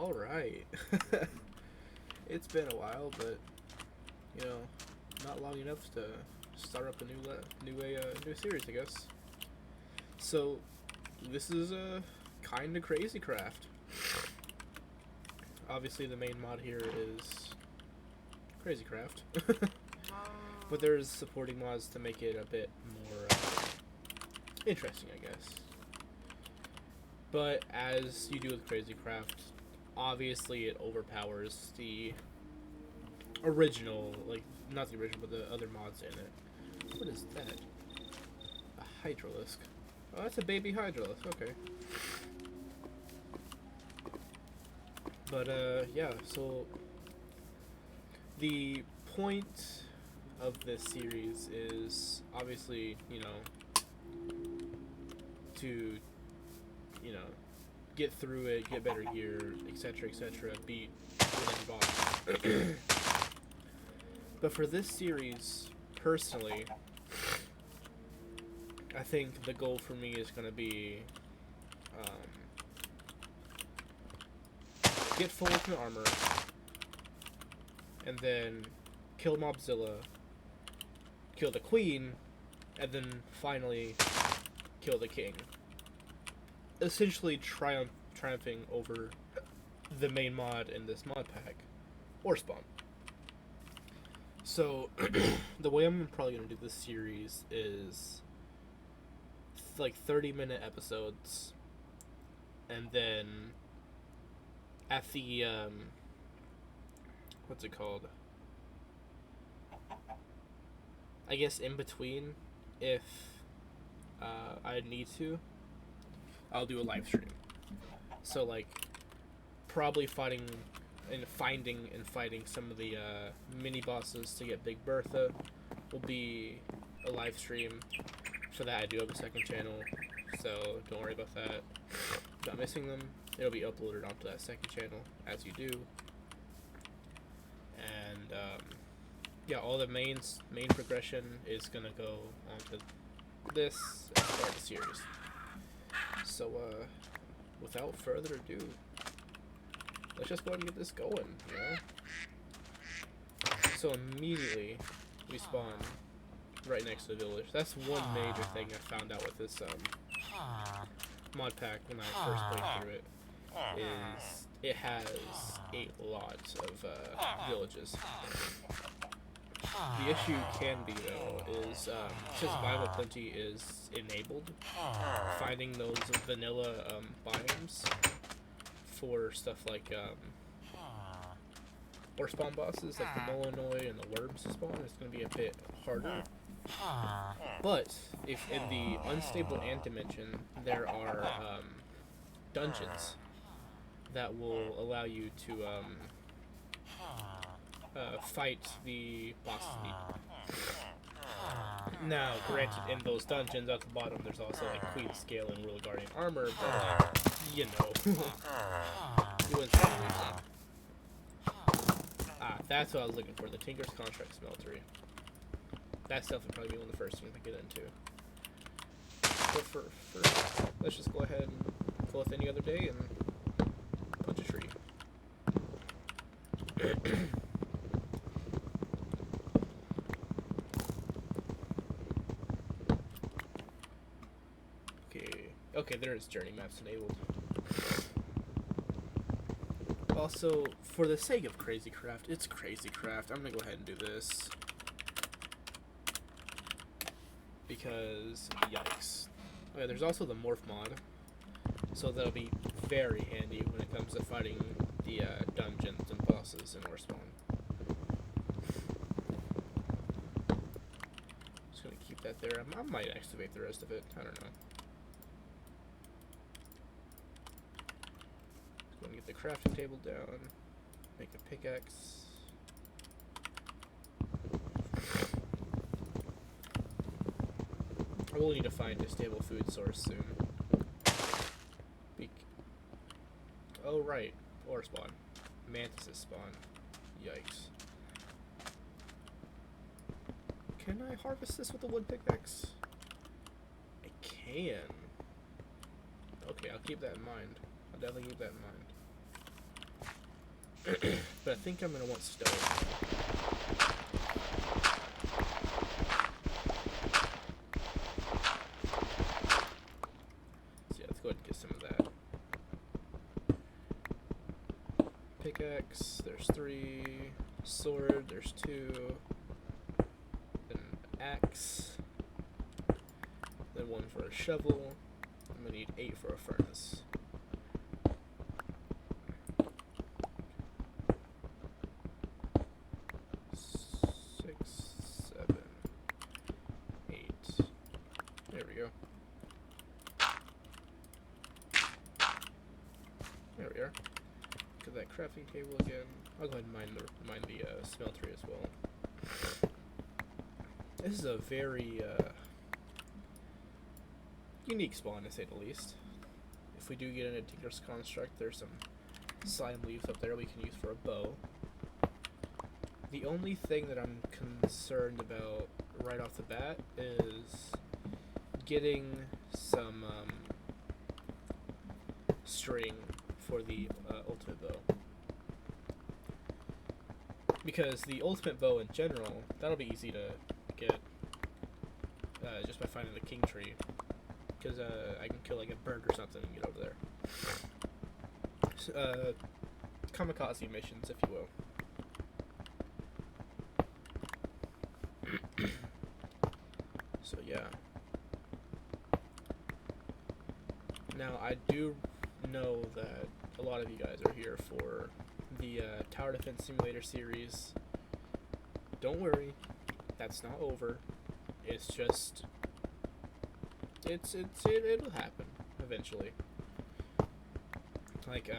All right. It's been a while, but you know, not long enough to start up a new series, I guess. So this is a kind of crazy craft. Obviously, the main mod here is crazy craft, but there's supporting mods to make it a bit more interesting, I guess. But as you do with crazy craft, obviously it overpowers the original, like not the original, but the other mods in it. What is that? A hydralisk. Oh, that's a baby hydralisk. Okay. But yeah. So the point of this series is obviously, to you know get through it, get better gear, etc., etc., beat whatever boss. But for this series, personally, I think the goal for me is going to be get full ultimate armor, and then kill Mobzilla, kill the queen, and then finally kill the king. Essentially triumphing over the main mod in this mod pack, or spawn. So, the way I'm probably going to do this series is like 30-minute episodes, and then at the, what's it called? I guess in between, if I need to, I'll do a live stream. So, like, probably finding and fighting some of the mini bosses to get Big Bertha will be a live stream. For that, I do have a second channel, so don't worry about that. Not missing them. It'll be uploaded onto that second channel as you do. And yeah, all the main progression is gonna go onto this as part of the series. So without further ado, let's just go ahead and get this going, So immediately we spawn right next to the village. That's one major thing I found out with this mod pack when I first played through it, is it has a lot of villages. The issue can be, though, is since Survival Plenty is enabled, finding those vanilla biomes for stuff like or spawn bosses like the Molinoy and the worms spawn is going to be a bit harder. But if in the unstable ant dimension there are dungeons that will allow you to fight the bosses. Now, granted, in those dungeons at the bottom, there's also like Queen Scale and Real Guardian armor, but you wouldn't say anything. That's what I was looking for, the Tinker's Contract Smeltery. That stuff would probably be one of the first things I get into. But first, let's just go ahead and pull with any other day and punch a tree. Okay, there's journey maps enabled. Also, for the sake of Crazy Craft, it's Crazy Craft. I'm gonna go ahead and do this. Because, yikes. Okay, there's also the Morph mod. So that'll be very handy when it comes to fighting the dungeons and bosses in Warspawn. Just gonna keep that there. I might activate the rest of it. I don't know. Get the crafting table down, make a pickaxe. I will need to find a stable food source soon. Oh right, ore spawn. Mantis spawn. Yikes. Can I harvest this with a wood pickaxe? I can. Okay, I'll keep that in mind. I'll definitely keep that in mind. But I think I'm gonna want stone. So yeah, let's go ahead and get some of that. Pickaxe, there's 3. Sword, there's 2. Then axe. Then 1 for a shovel. I'm gonna need 8 for a furnace. There we are. Look at that crafting table again. I'll go ahead and mine the smeltery as well. This is a very unique spawn, to say the least. If we do get in a Tinker's Construct, there's some slime leaves up there we can use for a bow. The only thing that I'm concerned about right off the bat is getting some string for the ultimate bow. Because the ultimate bow in general, that'll be easy to get just by finding the king tree. Because I can kill like a bird or something and get over there. Kamikaze missions, if you will. So yeah. Now I do know that a lot of you guys are here for the Tower Defense Simulator series. Don't worry, that's not over. It's just it'll happen eventually. Like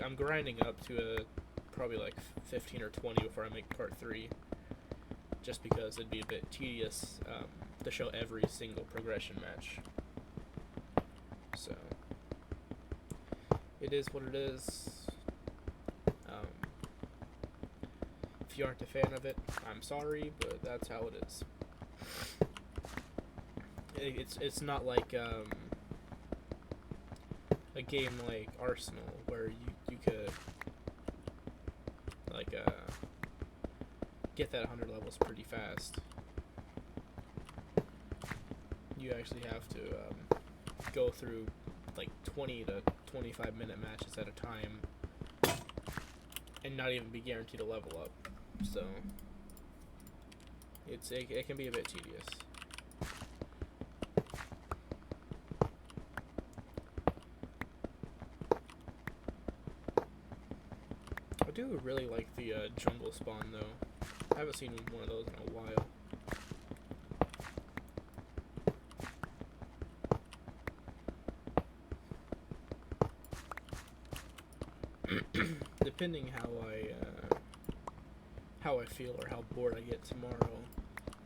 I'm grinding up to probably like 15 or 20 before I make part 3, just because it'd be a bit tedious to show every single progression match. So it is what it is. If you aren't a fan of it, I'm sorry, but that's how it is. It's not like a game like Arsenal where you could like get that 100 levels pretty fast. You actually have to go through like 20 to 25 minute matches at a time and not even be guaranteed to level up. So it can be a bit tedious. I do really like the jungle spawn though. I haven't seen one of those in a while. Depending how I feel or how bored I get tomorrow,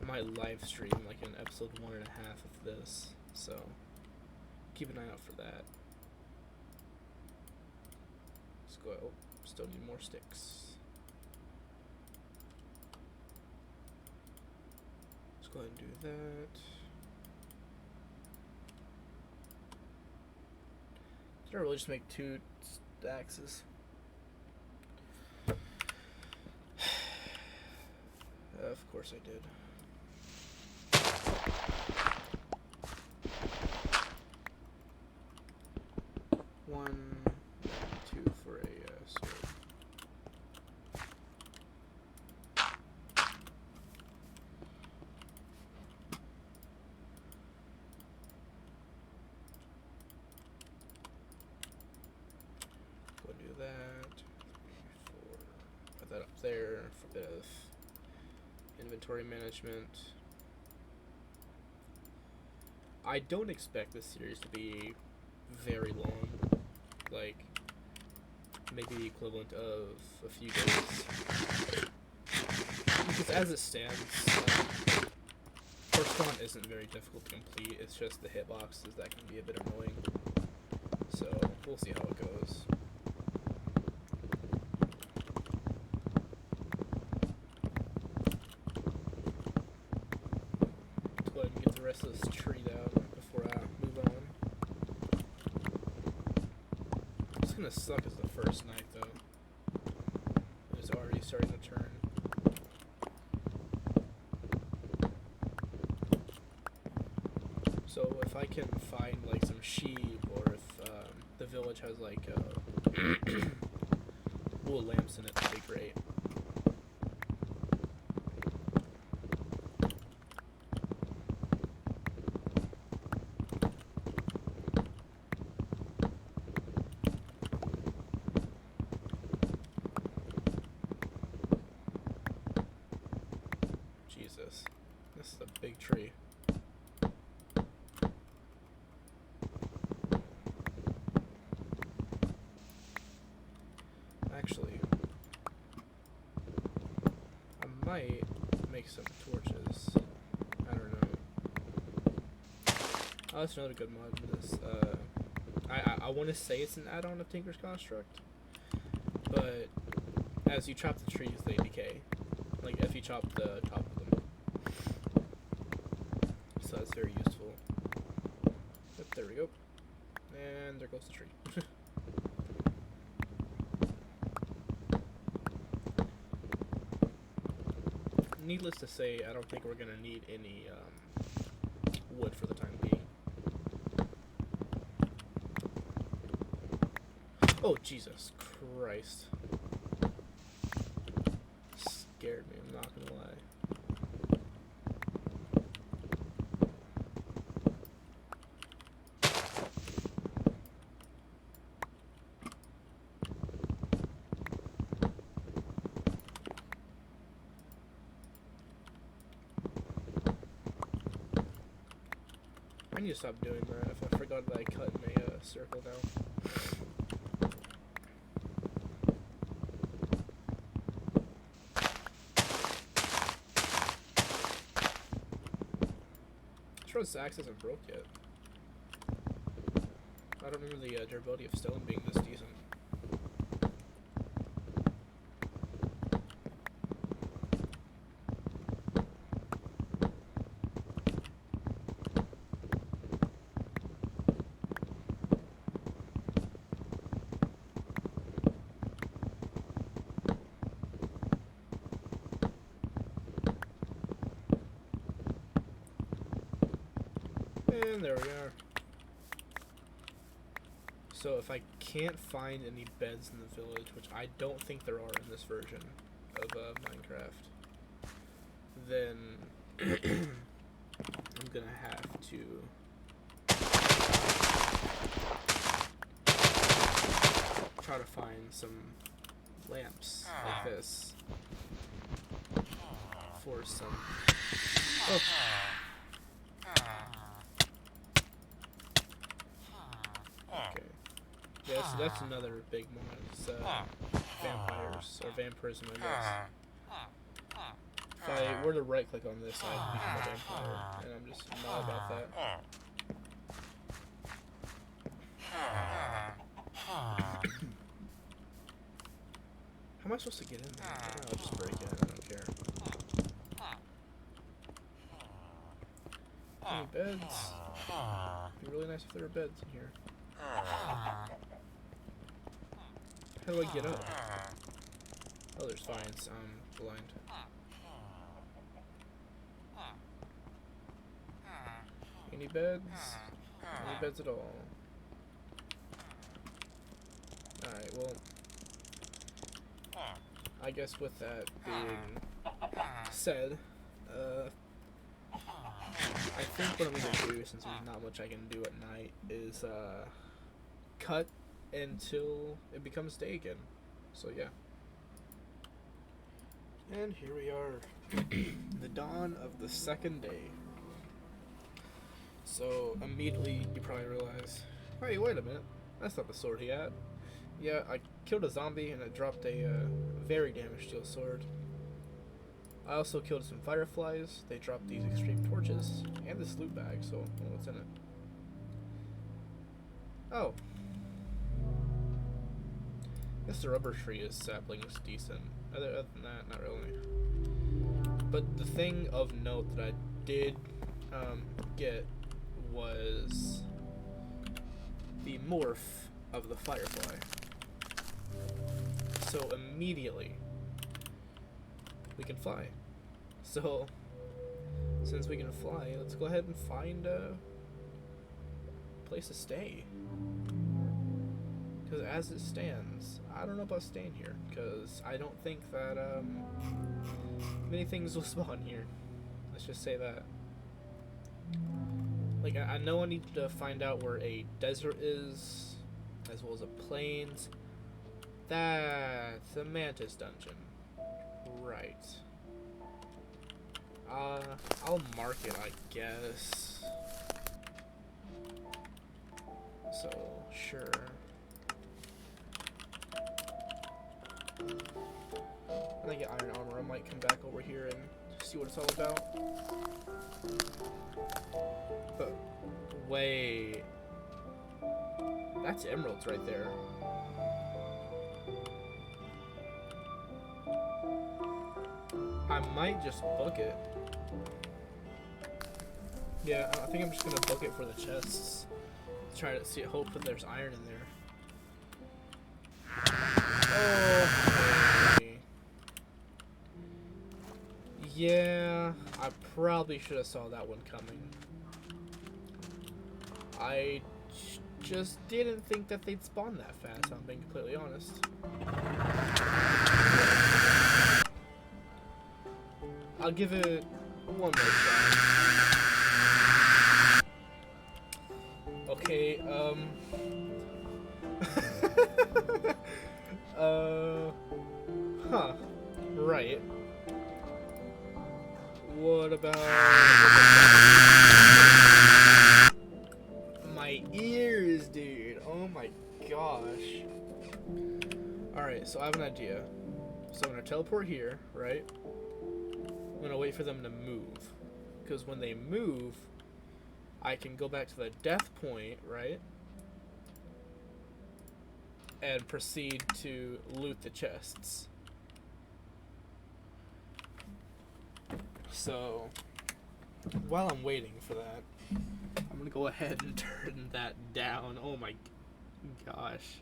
I might live stream like an episode 1.5 of this. So keep an eye out for that. Let's go. Oh, still need more sticks. Let's go ahead and do that. Did I really just make 2 axes? Of course I did. One, 2 for a sword. Go do that. 3, 4. Put that up there for a bit of inventory management. I don't expect this series to be very long, like maybe the equivalent of a few days. Because as it stands, first one isn't very difficult to complete. It's just the hitboxes that can be a bit annoying. So we'll see how it goes. The rest of this tree down before I move on. It's gonna suck as the first night though. is already starting to turn. So if I can find like some sheep, or if the village has like wool lamps in it, that'd be great. Jesus, this is a big tree. Actually, I might make some torches. I don't know. Oh, that's another good mod for this. I want to say it's an add-on of Tinker's Construct, but as you chop the trees, they decay. Like if you chop the top of them. So that's very useful. Yep, there we go. And there goes the tree. Needless to say, I don't think we're gonna need any wood for the time being. Oh, Jesus Christ. Scared me, I'm not gonna lie. I need to stop doing that. If I forgot that I cut in a circle now. This axe isn't broke yet. I don't remember the durability of stone being this decent. And there we are. So if I can't find any beds in the village, which I don't think there are in this version of Minecraft, then I'm gonna have to try to find some lamps like this for some... Oh. Okay. Yeah, so that's another big mod. It's vampires, or vampirism, I guess. If I were to right click on this, I'd become a vampire, and I'm just not about that. How am I supposed to get in there? I'll just break it, I don't care. Any beds? It'd be really nice if there were beds in here. How do I get up? Oh, there's vines. I'm blind. Any beds? Any beds at all? Alright, well, I guess with that being said, I think what I'm going to do, since there's not much I can do at night, is cut until it becomes day again. So yeah. And here we are. The dawn of the second day. So immediately you probably realize, hey, wait a minute, that's not the sword he had. Yeah, I killed a zombie and it dropped a very damaged steel sword. I also killed some fireflies. They dropped these extreme torches and this loot bag, so what's in it? Oh. I guess the rubber tree is sapling is decent. Other than that, not really. But the thing of note that I did get was the morph of the firefly. So immediately, we can fly. So, since we can fly, let's go ahead and find a place to stay. Because as it stands, I don't know about staying here. Because I don't think that many things will spawn here. Let's just say that. Like, I know I need to find out where a desert is, as well as a plains. That's a Mantis dungeon. Right. I'll mark it, I guess. So, sure. When I get iron armor, I might come back over here and see what it's all about. But, wait. That's emeralds right there. I might just book it. Yeah, I think I'm just gonna book it for the chests. Try to see, hope that there's iron in there. Oh, okay. Yeah, I probably should have saw that one coming. I just didn't think that they'd spawn that fast, I'm being completely honest. I'll give it one more shot. Okay, huh. Right. What about my ears, dude? Oh my gosh. Alright, so I have an idea. So I'm gonna teleport here, right? I'm gonna wait for them to move. Because when they move, I can go back to the death point, right? And proceed to loot the chests. So, while I'm waiting for that, I'm gonna go ahead and turn that down. Oh my gosh.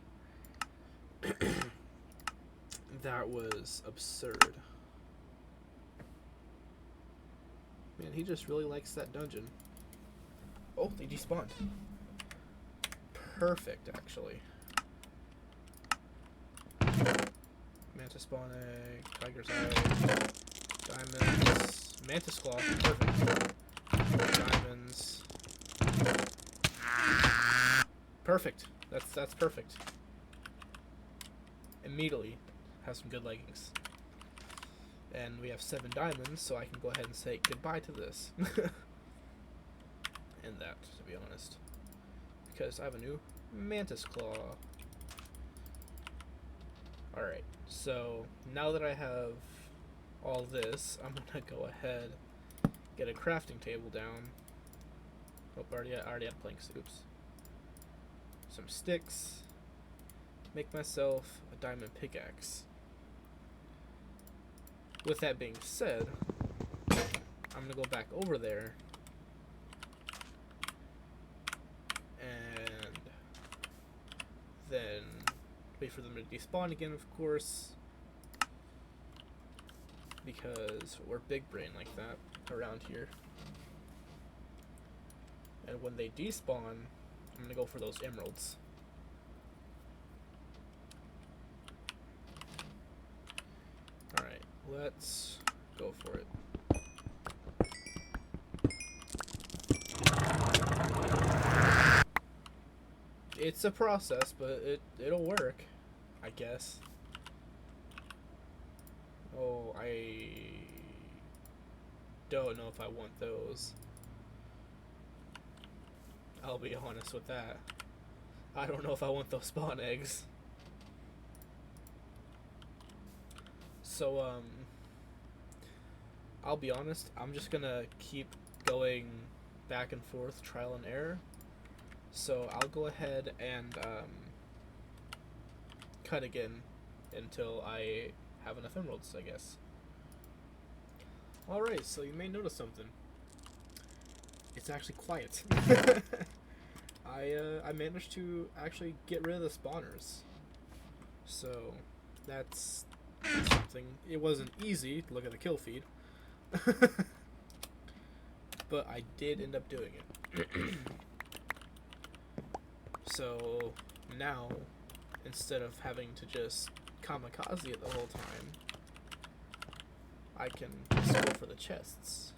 That was absurd. Man, he just really likes that dungeon. Oh, they despawned. Perfect, actually. Mantis spawn egg, tiger's eye, diamonds, mantis claw, perfect. Diamonds. Perfect. That's perfect. Immediately have some good leggings. And we have 7 diamonds, so I can go ahead and say goodbye to this. And that, to be honest. Because I have a new mantis claw. Alright, so now that I have all this, I'm gonna go ahead, get a crafting table down. Oh, I already have planks, oops. Some sticks. Make myself a diamond pickaxe. With that being said, I'm gonna go back over there and then wait for them to despawn again, of course, because we're big brain like that around here. And when they despawn, I'm gonna go for those emeralds. Alright, let's go for it. It's a process, but it'll work, I guess. Oh, I don't know if I want those. I'll be honest with that. I don't know if I want those spawn eggs. So, I'll be honest, I'm just gonna keep going back and forth, trial and error. So I'll go ahead and cut again until I have enough emeralds, I guess. Alright, so you may notice something. It's actually quiet. I managed to actually get rid of the spawners. So that's something. It wasn't easy to look at the kill feed, but I did end up doing it. So now, instead of having to just kamikaze it the whole time, I can just go for the chests.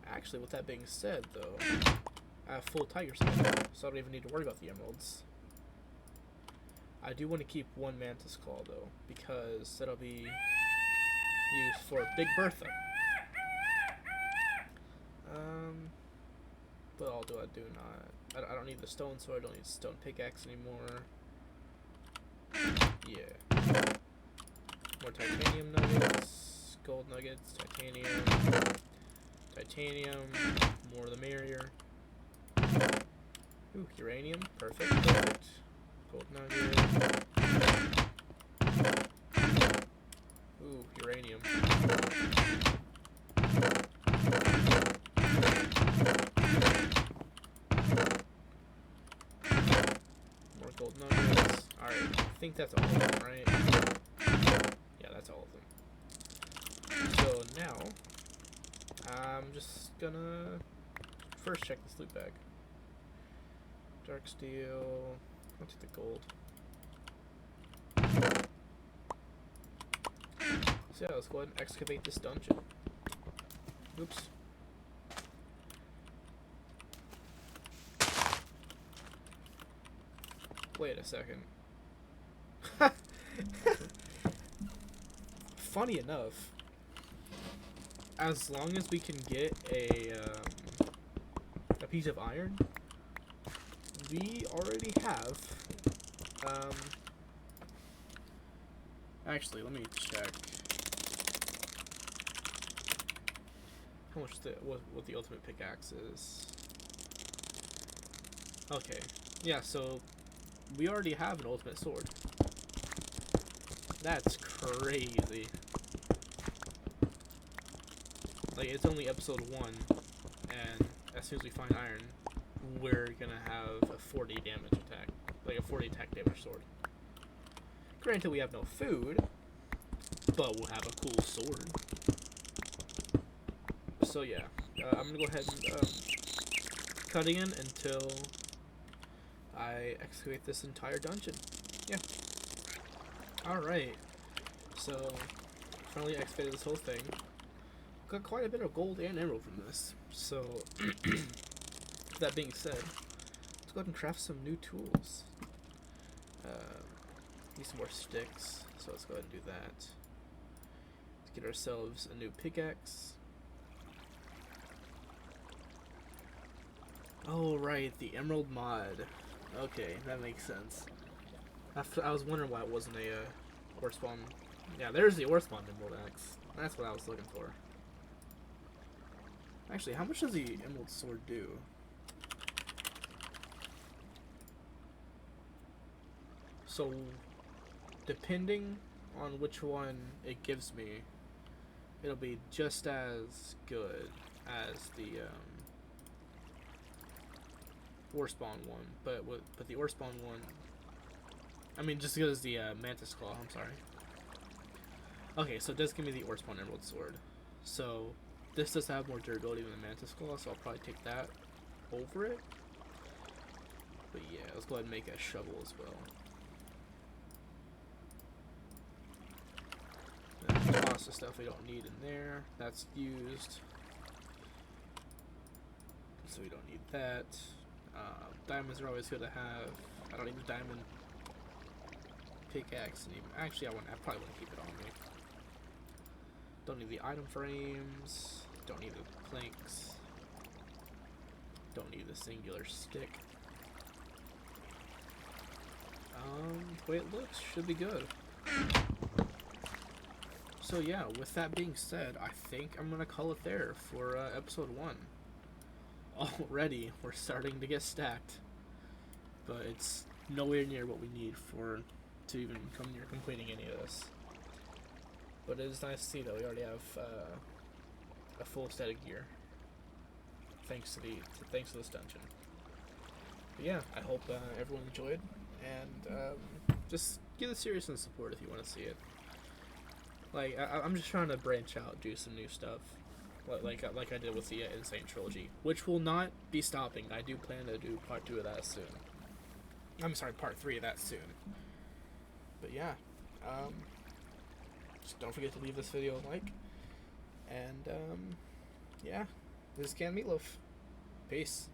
Actually, with that being said, though, I have full tiger skin, so I don't even need to worry about the emeralds. I do want to keep one Mantis Claw, though, because that'll be used for Big Bertha. But all do I do not. I don't need the stone sword, I don't need the stone pickaxe anymore. Yeah. More titanium nuggets, gold nuggets, titanium, more the merrier. Ooh, uranium, perfect. Gold nugget. Ooh, uranium. More gold nuggets. Alright, I think that's all of them, right? Yeah, that's all of them. So now, I'm just gonna first check this loot bag. Dark steel. I'll take the gold. So yeah, let's go ahead and excavate this dungeon. Oops. Wait a second. Funny enough, as long as we can get a piece of iron, we already have. Actually, let me check. How much what the ultimate pickaxe is? Okay, yeah. So we already have an ultimate sword. That's crazy. Like, it's only episode 1, and as soon as we find iron, we're gonna have a 40 damage attack. Like a 40 attack damage sword. Granted, we have no food, but we'll have a cool sword. So yeah, I'm gonna go ahead and cut in until I excavate this entire dungeon. Yeah. Alright, so finally excavated this whole thing. Got quite a bit of gold and emerald from this. So, that being said, let's go ahead and craft some new tools. Need some more sticks, so let's go ahead and do that. Let's get ourselves a new pickaxe. Oh right, the emerald mod. Okay, that makes sense. I was wondering why it wasn't a ore spawn. Yeah, there's the ore spawn emerald axe. That's what I was looking for. Actually, how much does the emerald sword do? So, depending on which one it gives me, it'll be just as good as the ore spawn one. But the ore spawn one, I mean, just as good as the Mantis Claw. I'm sorry. Okay, so it does give me the ore spawn emerald sword. So this does have more durability than the Mantis Claw, so I'll probably take that over it. But yeah, let's go ahead and make a shovel as well. Lots of stuff we don't need in there. That's used. So we don't need that. Diamonds are always good to have. I don't need the diamond pickaxe anymore. Actually, I probably want to keep it on me. Don't need the item frames. Don't need the planks. Don't need the singular stick. The way it looks should be good. So yeah, with that being said, I think I'm gonna call it there for episode 1. Already, we're starting to get stacked, but it's nowhere near what we need to even come near completing any of this. But it is nice to see that we already have a full set of gear, thanks to this dungeon. But yeah, I hope everyone enjoyed, and just give the series some support if you want to see it. Like I'm just trying to branch out, do some new stuff, like I did with the Insane trilogy, which will not be stopping. I do plan to do part 2 of that soon. I'm sorry, part 3 of that soon. But yeah, just don't forget to leave this video a like, and yeah, this is Can Meatloaf. Peace.